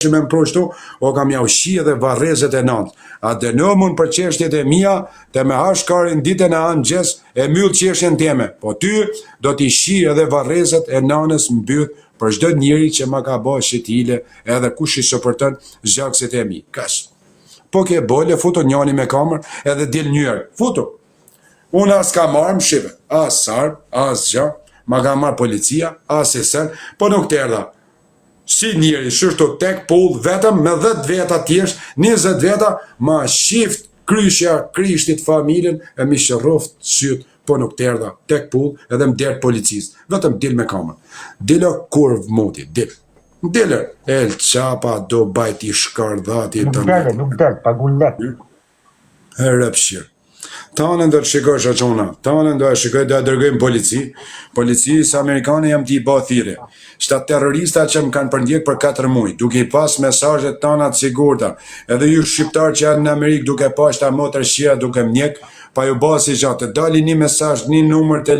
që me më proshtu, o kam ja ushi edhe varrezet e nantë. A dënomun për qeshtjet e mia, të me hash karin ditën e anë gjes, e myll qeshtjen teme. Po ty, do t'i shi edhe varrezet e nanës mbyth për çdo njeri që ma ka bërë shitile, edhe kush i sopërton zgjakset e mi. Kash. Po ke bole, futo njani me kamër, edhe dil njërë. Futo. Unë as ka marrë më shive. As sarë, as gja, ma ka marrë policia, as e sen, po nuk të erdha. Si njeri shërto tek pull vetëm me 10 veta tjesh, 20 veta ma shift kryshja krishtit familjen e mi shëroft syt, po nuk të erdha tek pull edhe më dertë policisë. Vetëm dil me kamër. Dilo kurv moti, dil. Dile, el qapa do bajti shkardhati të mërë. Nuk del, pagun lek. Rëpshirë. Tanën do të shikosh a qona, tanën do të shikoj do të dërgojmë policisë amerikane jam t'i ba thire. Shtat terrorista që më kanë përndjek për 4 muaj, duke i pas mesajet tana të sigurta, edhe ju shqiptar që janë në Amerikë duke pas ta motër shqia duke mjek, pa ju basi gjatë, të dali një mesazh, një numër të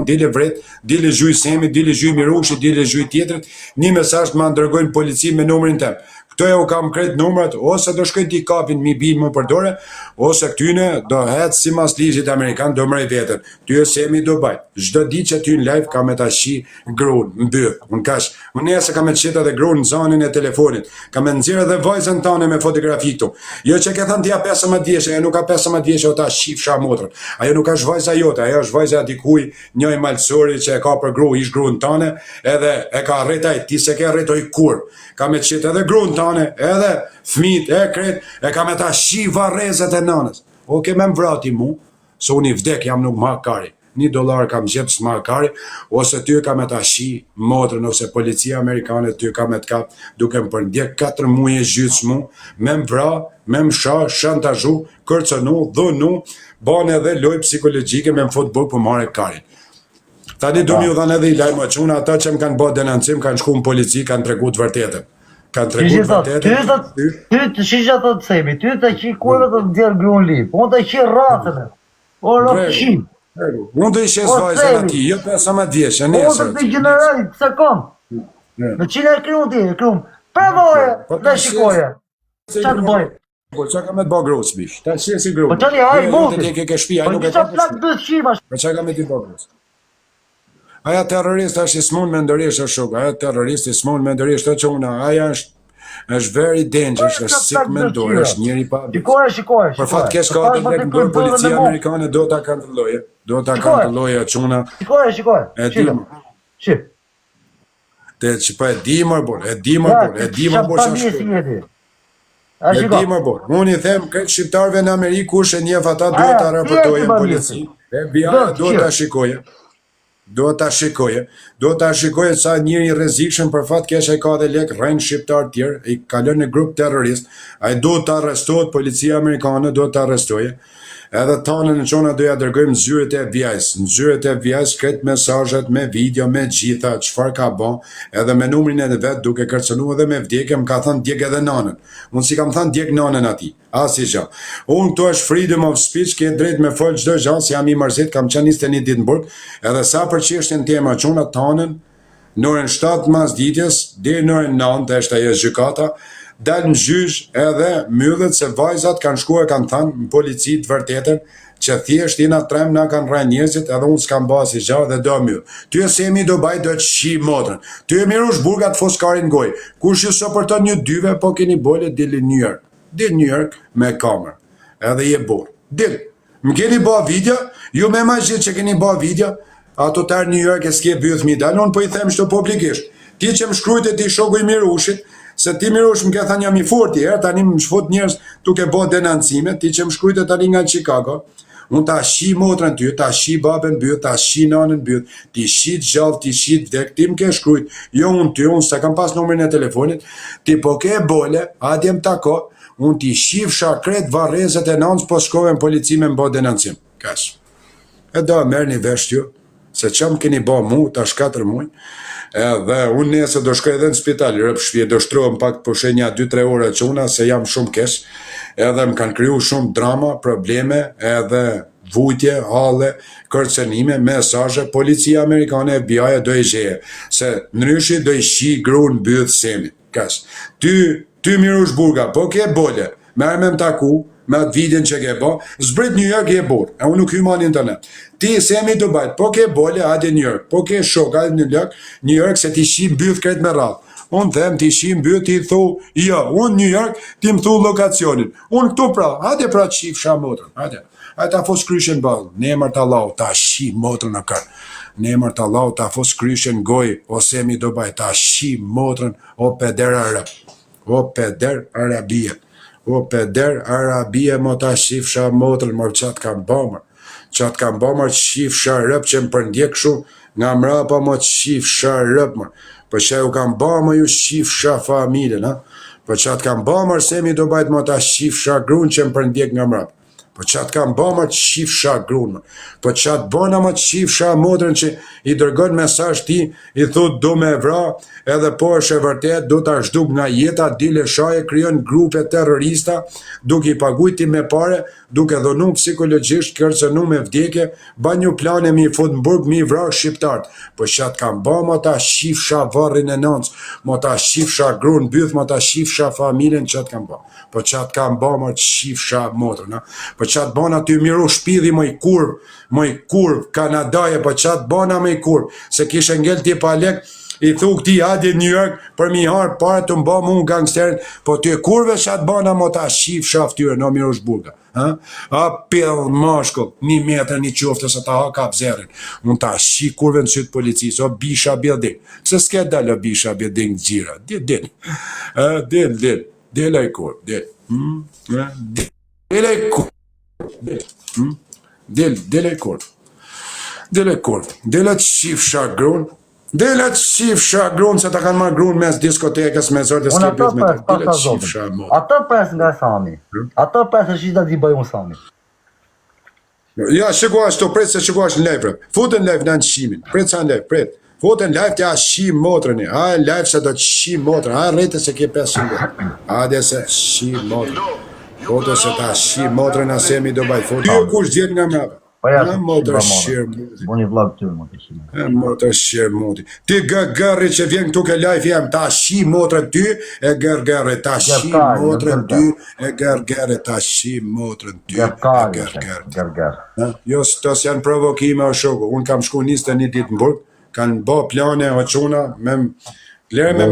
dile vret, dile zhuj semi, dile zhuj mirushi, dile zhuj tjetrit, një mesazh më ndërgojnë polici me numrin tem. Këto e u kam kret numrat, ose do shkojnë t'i kapin mi bin më përdore, ose këtyne do hetë si mas ligjit Amerikan, do mrej vetën. Ty e semi do bajt. Zdo di që ty në live ka me ta shi grun, në bëth. Unë kash, unë nese ka me të qita dhe grun në zanin e telefonit. Ka me nëzirë dhe vajzën tane me fotografi këtu. Jo që ke thënë t'ja 15 vjeshe, ajo nuk ka 15 vjeshe, o ta shifsha motrën. Ajo nuk është vajza jote, ajo është vajza dikuj njëj malsori që e ka për gru, ish grun tane, edhe e ka rritaj, ti se ke rritoj kur. Ka me të qita edhe grun tane, edhe fmit, e kret, e ka me ta shi varrezet e nanës. Oke me më vrati mu, se unë i vdek jam nuk ma kari. $1 kam gjep s'ma kari, ose ty ka me ta shi motrën, ose policia amerikane ty ka me t'kap, duke më përndjek 4 muje gjyç mu, me më vra, me më shantazhu, kërcënu, dhunu, bane edhe loj psikologjike me më fot buk për mare karin. Tani du m'ju dhanë edhe i lajmë quna, ata që më kanë bërë denancim, kanë shku në polici, kanë tregu të vërtetën. Kanë tregu të vërtetën. Ty të shishja të të semi, ty të qi kore të djerë grunë li, unë të qi ratën e, o rëtë qi. Unë të ishes vajzën ati, jo 15 vjeshe, nesër. Unë të generaj, se kom. Në qine e kryun ti, e kryun. Përvoje, dhe shikoje. Qa të bojë? Po qa ka me të ba grus, bish? Ta që si grus? Po qëni, hajë muti. Po qësa plak dhe shqiva. Po qa ka me ti ba grus? Aja terrorist është i s'mon me ndërish është shuk, aja terrorist i s'mon me ndërish të quna, aja është very dangerous, është sik me ndorë, është njeri pa bërë. Shikoje. Për fat kesh ka të lek ndorë, policia amerikane do ta kontrolloje, quna. Shikoje. E dimër. Shqip. Te që pa e dimër bor, e dimër bor që shkoj. E dimër bor. Unë i them këtë shqiptarve në Amerikë, kush e njef ata do ta raportoje në polici, FBI do ta shikoje. Do ta shikoje sa njëri rrezikshëm për fat kesh ai ka dhe lek rrenë shqiptar tjerë, i kalon në grup terrorist, ai do të arrestohet, policia amerikane do të arrestoje. Edhe tanën në qona doja dërgojmë në zyret e FBI-s. Në zyret e FBI-s këtë mesazhet me video, me gjitha, qëfar ka bon, edhe me numrin e vetë duke kërcënu edhe me vdekje, më ka thënë djek edhe nanën. Unë si kam thënë djek nanën ati, asi gja. Unë këtu është freedom of speech, ke drejt me folë gjdo gja, si jam i mërzit, kam qenë 21 ditë në burg, edhe sa për qeshtin tema qona tanën, në orën 7 mas ditjes, dhe në orën 9, është ajo gjykata, dalë në gjysh edhe myllët se vajzat kanë shkuar kanë thanë në policit vërtetën që thjesht jena trem na kanë rrën njerëzit edhe unë s'kam basi gjarë dhe do myllë. Ty e semi do bajt do të shi motrën. Ty e mirush burgat foskarin goj. Kush ju sopërton një dyve po keni bole dili New York. Dil New York me kamer. Edhe je bor. Dil. Më keni ba video, ju me ma gjithë që keni ba video, ato tarë New York e s'ke bëth mi dalë, unë po i them shto publikisht. Ti që më shkrujt e ti shoku i mirushit, se ti mirush më ke thënë jam i forti, tani më shfot njerëz duke bë denancime, ti që më shkrujtë tani nga Chicago, unë ta shi motrën ty, ta shi babën byt, ta shi nanën byt, ti shi gjallë, ti shi vdek, ti më ke shkrujtë, jo unë ty, unë se kam pas numrin e telefonit, ti po ke bole, adje më tako, unë ti shif shakret varrezet e nanës, po shkove në polici me më bë denancim. Kash. E do merë një vesh ju, se që më keni bë mu, tash 4 muaj, edhe unë nese do shkoj edhe në spital, rëp shpje, do shtrojmë pak për shenja 2-3 ore quna, se jam shumë kesh, edhe më kanë kryu shumë drama, probleme, edhe vujtje, halle, kërcënime, mesazhe, policia amerikane, FBI do i gjeje, se ndryshi do i shi gruan mbyll Semi. Kaç. Ty Mirush Burga, po ke bole, merr me taku, me atë videon që ke bo, zbrit New York je bor, e unë nuk hyma në internet. Ti Semi Dubai, po ke bole, hajde New York, po ke shok, hajde New York, se ti shi mbyll krejt me radhë. Unë them ti shi mbyll, ti thu, jo, unë New York, ti më thu lokacionin. Unë këtu pra, hajde pra të shifsha motrën, hajde. Hajde ta fos kryshen ballë, në emër të Allahut, ta shi motrën në kërë. Në emër të Allahut, ta fos kryshen goj, o Semi Dubai, ta shi motrën, o peder arab, o peder arabie. O peder arabie, mo ta shifsha motrën, mo qatë kam bëmër. Qatë kam bëmër të shifsha rëp që më përndjek shu, nga mrapa mo të shifsha rëp më. Për që ju kam bëmër ju shifsha familjen, ha? Për qatë kam bëmër Semi Dubai, mo ta shifsha grun që më përndjek nga mrapa. Po qatë kam bëma të shifsha grunë, po qatë bëna më të shifsha motrën që i dërgon mesazh ti, i thot do me vra, edhe po është e vërtet, do të ashduk nga jeta, dile shaje, kryon grupe terrorista, duke i pagujti me pare, duke dhonu psikologjisht, kërcënu me vdekje, ba një plane mi fut në burg, mi vra shqiptartë. Po qatë kam bëma ta shifsha varrin e nëncë, mo ta shifsha grunë byth, mo ta shifsha familjen qatë kam bëma. Po qatë kam bëma të shifsha motrën, po qatë bona ty miru shpidhi më i kurv, Kanadaje, po qatë bona më i kurv, se kishe ngell ti pa lek, i thu këti hadi New York, për mi harë pare të mba mu në gangsterin, po ty kurve qatë bona më ta shif shaftyre, në miru shburga. A pill mashkull, 1 metër një qofte se ta ha kap zerin, unë ta shi kurve në sytë policisë, o bisha building, se s'ke dalë o bisha building gjira, del e kurv, del e kurv. Del e kurv. Del e të shifsha grun. Del e të shifsha grun, se ta kanë marrë grun mes diskotekës, mes orë dhe skepit me të. Del e të shifsha mod. Ato pres nga Sami. Ato pres është që da t'i bëjmë Sami. Ja, shiko ashtu, pret se shiko ashtë në live. Futën live në në shimin. Pret sa në live, pret. Futën live t'ja shim motrën. A live se do të shim motrën. A rrete se ke 500. A dhe se shim motrën. Foto se ta shi motrën a Semi Dubai. Foto jo kush djetë nga mrapa. Motrë shirë muti. Bo një vlog të më të shimë. Motrë shirë muti. Ti gërri që vjen këtu ke live jam, ta shi motrën ty, e gërri, ta shi motrën ty, e gërri, ta shi motrën ty, e gërri. Jo, stos janë provokime o shoku. Unë kam shku 21 ditë në burg, kanë bo plane o quna, lere me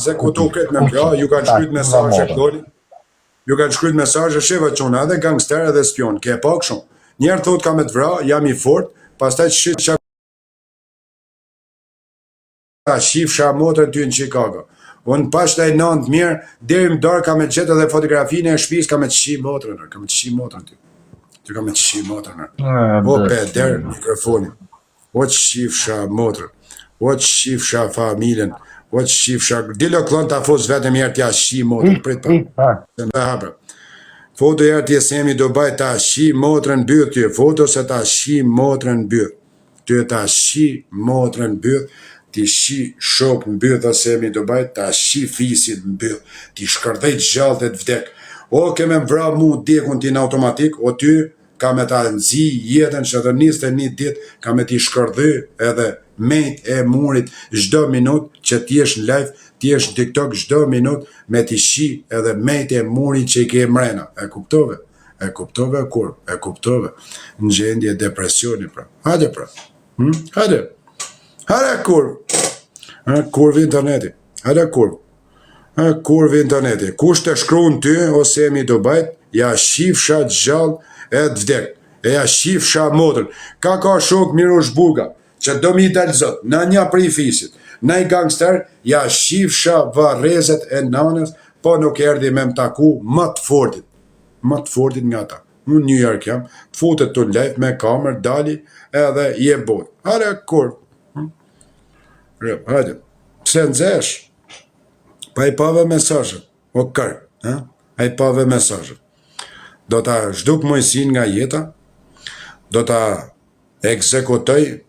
zekutu këtë me pja, ju kanë shkryt mesazhe këdoli. Ju kanë shkryt mesazhe, sheva qona, edhe gangster edhe spion, ke pak shumë. Njerë thot ka me të vra, jam i fort, pas taj shqit që shifsha motrën ty në Chicago. Unë pas taj 9 mirë, deri më darë ka me qetë edhe fotografinë e shpis, ka me të shi motrën, ka me të shi motrën ty. Ty ka me të shi motrën. O peder mikrofonin. O të shifsha motrën. O të shifsha familjen. O të shifsha, dilo klon ta fos vetëm herë t'ja shi motrën, prit pa. Foto herë t'je Semi Dubai ta shi motrën byth ty, foto se ta shi motrën byth. Ty ta shi motrën byth, ti shi shok në byth o Semi Dubai, ta shi fisit në byth, ti shkërdhej gjallë dhe t'vdek. O keme vra mu dekun ti në automatik, o ty ka me ta nëzi jetën që të 21 dit, ka me ti shkërdhej edhe mejt e murit çdo minut që t'jesh në live, t'jesh në TikTok çdo minut me t'i shi edhe mejt e murit që i ke mrena. E kuptove? E kuptove kur? E kuptove? Në gjendje depresioni pra. Hajde pra. Hajde. Hajde kurv. Kurv interneti. Hajde kurv. Kurv interneti. Kush të shkruan ty o Semi Dubai, ja shifsha gjallë e t'vdek. E ja shifsha motrën. Ka shok Mirush Burga, që do mi dalë zot, në një prej fisit, në i gangster, ja shifsha varrezet e nanës, po nuk erdi me më taku më të fortit nga ta. Në New York jam, të futet të lejt me kamer, dali, edhe je bot. Hare, kur? Hajde, pse nëzesh? Pa i pave mesazhet, o kërë, a i pave mesazhet. Do ta zhduk mojësin nga jeta, do ta ekzekutoj,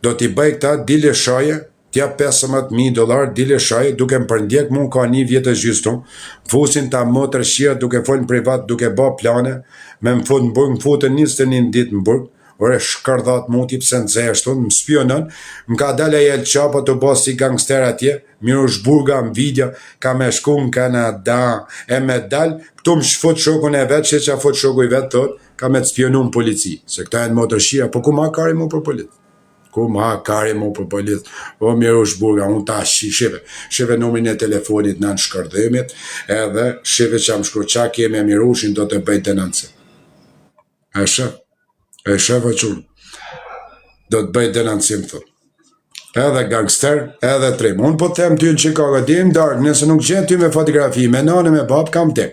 do t'i bëj këta dile shaje, t'ja $15,000, dile shaj, duke më përndjek mu ka 1 vjetë e gjyston, fusin ta motër shia duke folën privat, duke ba plane, me më fut në burg, më futën 21 ditë në burg, ore shkardhat muti pse në zeshton, më spionon, më ka dalë e jelë qapa të bas si gangster atje, miru shburga, më vidja, ka me shku në Kanada, e me dalë, këtu më shfut shokun e vetë, që fut shoku i vetë thot, ka me të spionu në polici, se këta e në motër shia, po ku ma kari mu për polici? Ku ma kari mu për polici? O miru shburga, unë ta shive numrin e telefonit në shkërdhemit, edhe shive që më shkru qa keme mirushin do të bëjt denancë. E shëfë qunë, do të bëjt denancim, thot. Edhe gangster, edhe trim. Unë po të them ty në Chicago, dim dark, nëse nuk gjenë ty me fotografi, me nane, me bab, kam vdek.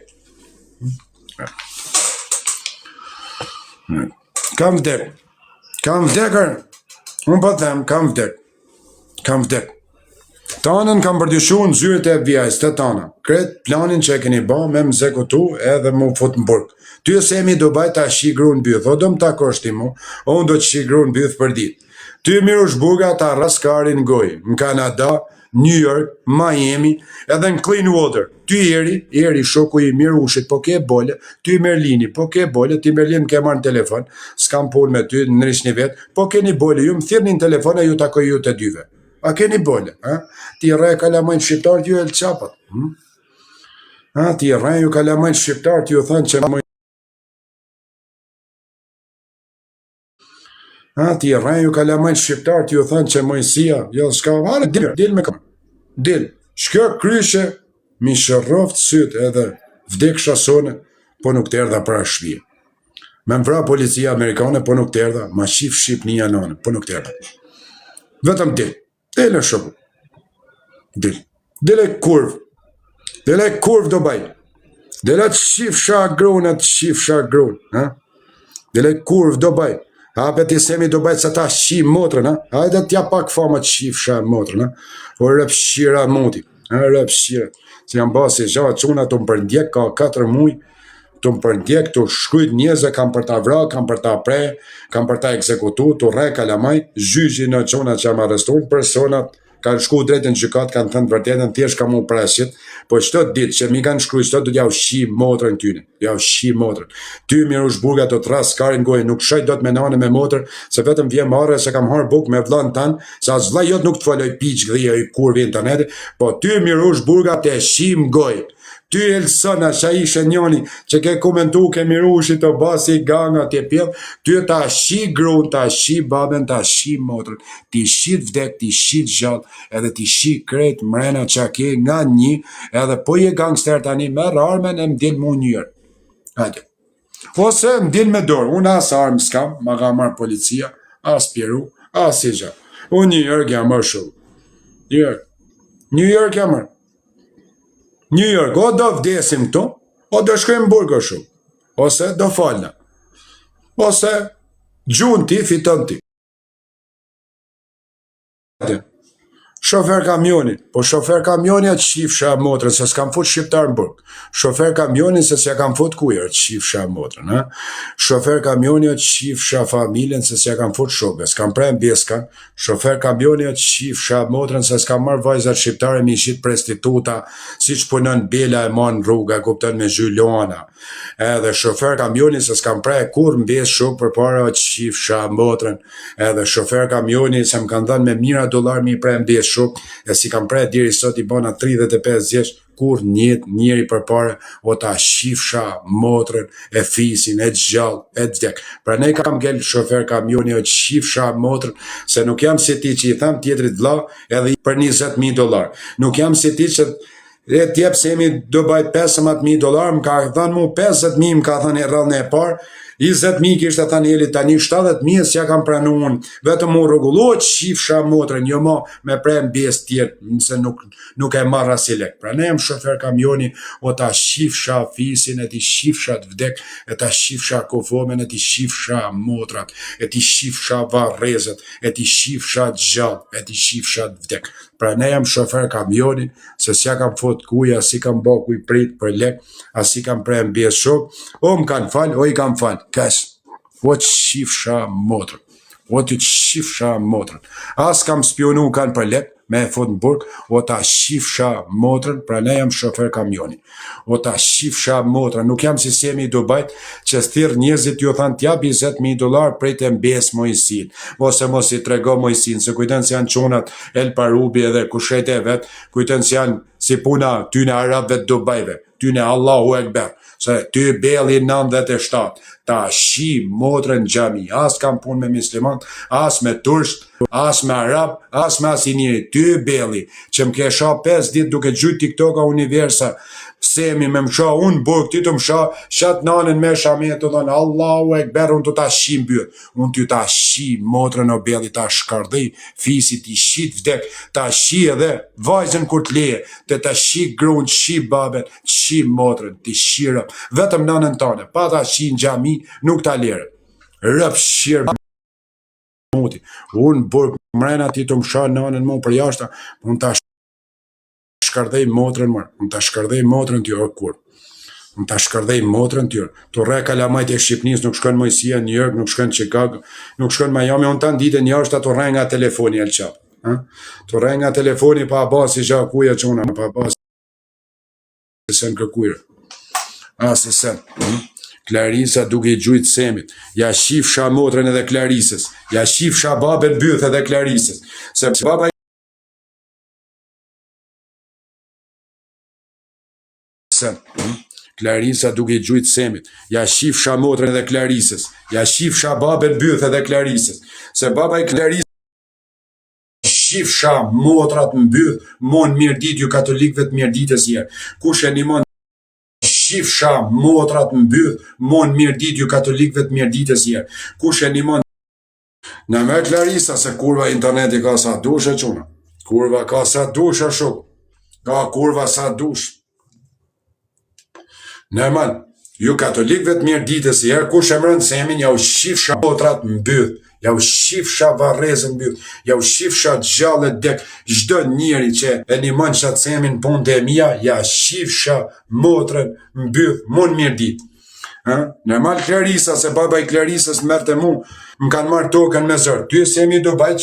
Kam vdekër. Unë po të them, kam vdek. Tanën kam përdyshu në zyrët e FBI-s të tana. Kret planin që e keni ba me më zekutu edhe më fut në burg. Ty e se mi do baj ta shi gru në byth, o do më ta koshti mu, o unë do të shi gru në byth për dit. Ty miru shburga ta raskarin në goj, në Kanada, New York, Miami, edhe në Clearwater. Ty eri shoku i miru ushit, po ke bole, ty Merlini, po ke bole, ty Merlin ke marrë në telefon, s'kam pun me ty, në rish një vet, po ke një bole, ju më thirë një telefon e ju takoj ju të dyve. A keni bole? Ti rrej kalamajnë shqiptar t'ju e lë qapat. Ti rrej ju kalamajnë shqiptar t'ju thënë që mojnë. Ti rrej ju kalamajnë shqiptar t'ju thënë që mojësia. Jo, s'ka varë, dil me kam. Dil. Shkjo kryshe, mi shërroft sytë edhe vdek shasone, po nuk t'erdha pra shpije. Me më vra policia amerikane, po nuk t'erdha, ma shif Shqipnia nane, po nuk t'erdha. Vetëm dil. Dile shumë. Dile kurv. Dile kurv do baj. Dile të shifsha grun, Dile kurv do baj. Hape ti semi do baj sa ta shim motrën, Hajde t'ja pak fama të shifsha motrën, O rëpshira muti. Rëpshira. Si jam basi gjatë quna të më përndjek ka 4 muj, të më përndjek të shkryt njëzë, kam për ta vra, kam për ta pre, kam për ta ekzekutu, të rej kalamaj, zhyqi në qona që jam arrestuar, personat kanë shku drejtën gjykat, kanë thënë vërtetën, thjesht kam u presit, po qëto ditë që mi kanë shkruj, qëto do t'ja ushi motrën tyne, ja ushi motrën. Ty miru shburga do t'ras karin gojë, nuk shoj do t'me nane me motrë, se vetëm vje marre se kam har buk me vlan tanë, sa zla jot nuk t'foloj piq dhja i kurvi interneti, po ty miru shburga t'e shim gojë. Ty Elson, asha ishe njoni që ke komentu, ke mirushi të basi ganga t'je pjell, ty ta shi grun, ta shi baben, ta shi motrën, ti shit vdek, ti shit gjall, edhe ti shi kret mrena që ke nga një, edhe po je gangster tani, merë armen e mdil mu njërë. Hajde. Ose mdil me dorë, unë as armë s'kam, ma ka marë policia, as Peru, as i gjall. Unë New York jam marë shumë. New York jam marë. New York, o do vdesim këtu, o do shkojmë burgë shumë, ose do falna, ose gjun ti, fiton ti. Shofer kamioni, po shofer kamioni atë shifsha motrën, se s'kam fut shqiptar në burg. Shofer kamioni se s'ja kam fut kujer, atë shifsha motrën. Shofer kamioni atë shifsha familjen, se s'ja kam fut shokve, s'kam prem bjeskan. Shofer kamioni atë shifsha motrën, se s'kam marrë vajzat shqiptare mi shit prestituta, si që punën bela e man rruga, kuptën me zhyllona. Edhe shofer kamioni, se s'kam prej kur mbjes shok për para atë shifsha motrën. Edhe shofer kamioni, se m'kan dhënë me mira $, mi prej mbjes shok, e si kam prej diri sot i bona 35 vjeç, kur njeri për pare, o ta shifsha motrën, e fisin, e gjall, e vdek. Pra ne kam gel shofer kamioni, o shifsha motrën, se nuk jam si ti që i tham tjetrit vlla, edhe për $20,000. Nuk jam si ti që e tjep se mi do baj $15,000, më ka thënë mu 50,000, më ka thënë e rrallën e parë, 20,000 kishtë thënë jeli tani 70,000 s'ja kam pranu unë, vetëm mu rregullohet shifsha motrën, jo mo me prem bjes tjerë, nëse nuk e marra si lek. Pra ne jam shofer kamioni, o ta shifsha fisin, e ti shifsha të vdek, e ta shifsha kofomen, e ti shifsha motrat, e ti shifsha varrezet, e ti shifsha gjall, e ti shifsha të vdek. Pra ne jam shofer kamioni, se s'ja kam fot kuja, si kam bo kuj prit për lek, as si kam prem bjes shok, o më kanë fal, o i kam fal. Kes, o të shifsha motrën, o të shifsha motrën. As kam spionu kanë për lek, me e fut në burg, o ta shifsha motrën, pra ne jam shofer kamioni, o ta shifsha motrën, nuk jam si semi i Dubajt, që thirr njerëzit ju thanë t'jap $20,000 prej të mbes Mojsin, ose mos i trego Mojsin, se kujtën se janë çunat El Parubi edhe kushrete e vet, kujtën se janë si puna tyne arabëve të Dubajve, tyne Allahu Ekber, se ty belli 97, ta shi motrën xhami, as kam punë me musliman, as me turst, as me arab, as me asinjeri, ty belli, që më ke sha 5 ditë duke gjujt TikToka Universa, semi me më sha unë burg, ti të më shat nanën me shamet, të dhënë Allahu Ekber, unë të ta shi mbyt, unë ty ta shi motrën o belli, ta shkardhej fisit, i shit vdek, ta shi edhe vajzën kur t'leje, ta shi grunë, shi babet, shi motrën, ti shirë, vetëm nanën tane, pa ta shi në xhami, nuk ta lere. Rëp shirë muti. Unë burg mrena ti të më sha nanën mu për jashta, unë ta shkardhej motrën mërë, unë ta shkardhej motrën t'jo kur. Unë ta shkardhej motrën t'jo. Të re kalamajt e Shqipnis nuk shkon Mojësia, New York, nuk shkon Chicago, nuk shkon Miami, unë ta ndite një ashta të re nga telefoni El Qap. Të re nga telefoni pa basi gjakuja që una, pa basi sen kërkujrë. Asë sen. Klarisa duke i gjujt semit, ja shifsha motrën edhe Klarisës, ja shifsha babën byth edhe Klarisës, sepse baba sen, Klarisa duke i gjujt semit, ja shifsha motrën edhe Klarisës, ja shifsha babën byth edhe Klarisës, se baba i Klarisës shifsha motrat mbyth, mon mirë dit ju katolikëve të mirë ditës jere, kush e nimon shifsha motrat mbyth, mon mirë dit ju katolikëve të mirë ditës jere. Kush e nimon? Në me Klarisa, se kurva interneti ka sa dush e quna. Kurva ka sa dush e shuk. Ka kurva sa dush. Normal, ju katolikëve të mirë ditës jere, kush e mërën semin, ja u shifsha motrat mbyth, ja u shifsha varrezën mbyth, ja u shifsha gjallët dek, çdo njeri që e nimon qatë semin punë të mija, ja shifsha motrën mbyth, mon mirë ditë. Normal Klarisa, se baba i Klarisës mërë të mu, më kanë marrë tokën me zërë. Ty semi do bajt